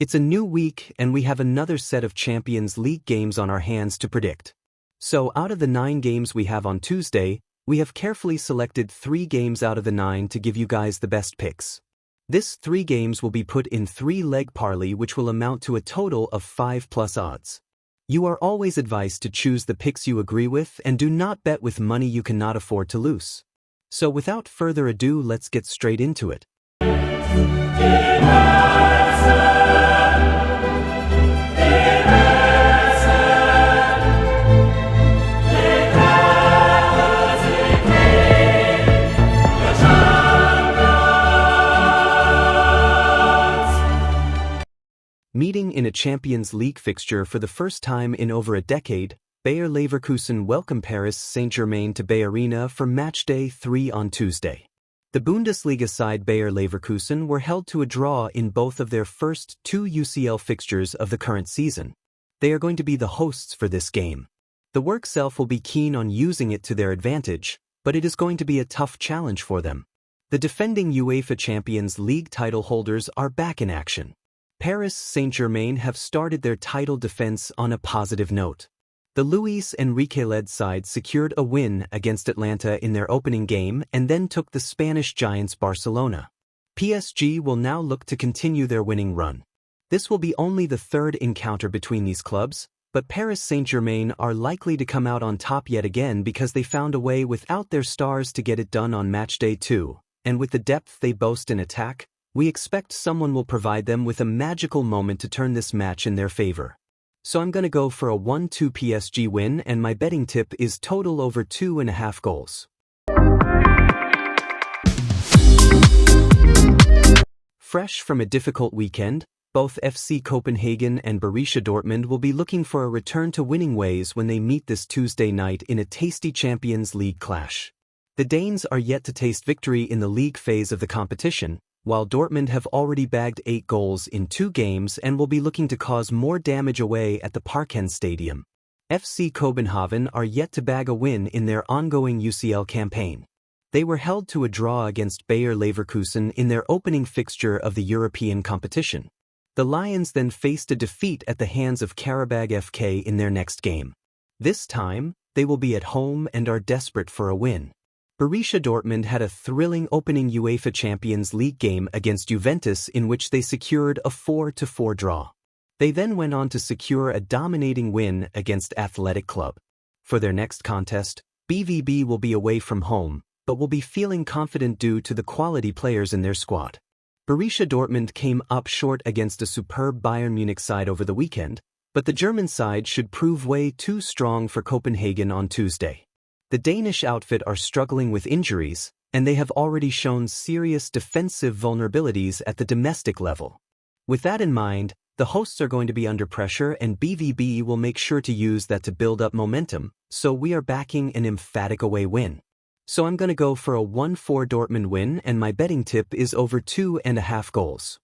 It's a new week and we have another set of Champions League games on our hands to predict. So out of the 9 games we have on Tuesday, we have carefully selected 3 games out of the 9 to give you guys the best picks. This 3 games will be put in 3-leg parlay, which will amount to a total of 5+ odds. You are always advised to choose the picks you agree with and do not bet with money you cannot afford to lose. So without further ado, let's get straight into it. Meeting in a Champions League fixture for the first time in over a decade, Bayer Leverkusen welcome Paris Saint-Germain to Bay Arena for matchday 3 on Tuesday. The Bundesliga side Bayer Leverkusen were held to a draw in both of their first 2 UCL fixtures of the current season. They are going to be the hosts for this game. The work self will be keen on using it to their advantage, but it is going to be a tough challenge for them. The defending UEFA Champions League title holders are back in action. Paris Saint-Germain have started their title defense on a positive note. The Luis Enrique-led side secured a win against Atlanta in their opening game and then took the Spanish giants Barcelona. PSG will now look to continue their winning run. This will be only the 3rd encounter between these clubs, but Paris Saint-Germain are likely to come out on top yet again because they found a way without their stars to get it done on matchday 2, and with the depth they boast in attack, we expect someone will provide them with a magical moment to turn this match in their favor. So I'm going to go for a 1-2 PSG win, and my betting tip is total over 2.5 goals. Fresh from a difficult weekend, both FC Copenhagen and Borussia Dortmund will be looking for a return to winning ways when they meet this Tuesday night in a tasty Champions League clash. The Danes are yet to taste victory in the league phase of the competition, while Dortmund have already bagged 8 goals in 2 games and will be looking to cause more damage away at the Parken Stadium. FC Copenhagen are yet to bag a win in their ongoing UCL campaign. They were held to a draw against Bayer Leverkusen in their opening fixture of the European competition. The Lions then faced a defeat at the hands of Karabag FK in their next game. This time, they will be at home and are desperate for a win. Borussia Dortmund had a thrilling opening UEFA Champions League game against Juventus in which they secured a 4-4 draw. They then went on to secure a dominating win against Athletic Club. For their next contest, BVB will be away from home, but will be feeling confident due to the quality players in their squad. Borussia Dortmund came up short against a superb Bayern Munich side over the weekend, but the German side should prove way too strong for Copenhagen on Tuesday. The Danish outfit are struggling with injuries, and they have already shown serious defensive vulnerabilities at the domestic level. With that in mind, the hosts are going to be under pressure and BVB will make sure to use that to build up momentum, so we are backing an emphatic away win. So I'm going to go for a 1-4 Dortmund win, and my betting tip is over 2.5 goals.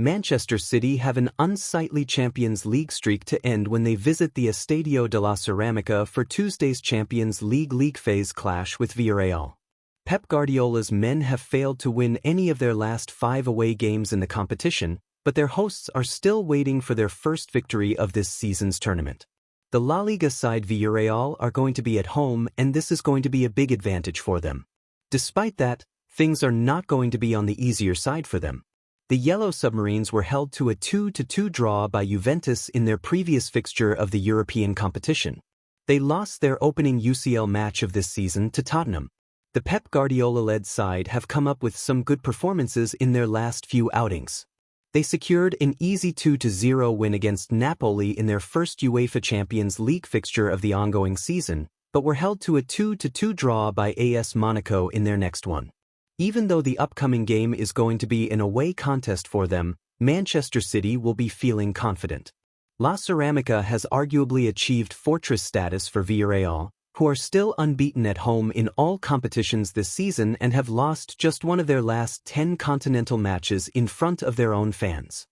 Manchester City have an unsightly Champions League streak to end when they visit the Estadio de la Ceramica for Tuesday's Champions League phase clash with Villarreal. Pep Guardiola's men have failed to win any of their last 5 away games in the competition, but their hosts are still waiting for their first victory of this season's tournament. The La Liga side Villarreal are going to be at home, and this is going to be a big advantage for them. Despite that, things are not going to be on the easier side for them. The Yellow Submarines were held to a 2-2 draw by Juventus in their previous fixture of the European competition. They lost their opening UCL match of this season to Tottenham. The Pep Guardiola-led side have come up with some good performances in their last few outings. They secured an easy 2-0 win against Napoli in their first UEFA Champions League fixture of the ongoing season, but were held to a 2-2 draw by AS Monaco in their next one. Even though the upcoming game is going to be an away contest for them, Manchester City will be feeling confident. La Ceramica has arguably achieved fortress status for Villarreal, who are still unbeaten at home in all competitions this season and have lost just one of their last 10 continental matches in front of their own fans.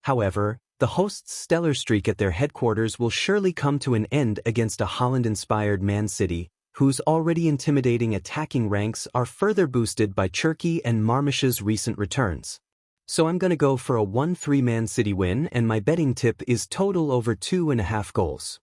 However, the hosts' stellar streak at their headquarters will surely come to an end against a Holland-inspired Man City, whose already intimidating attacking ranks are further boosted by Cherki and Marmish's recent returns. So I'm gonna go for a 1-3 Man City win, and my betting tip is total over 2.5 goals.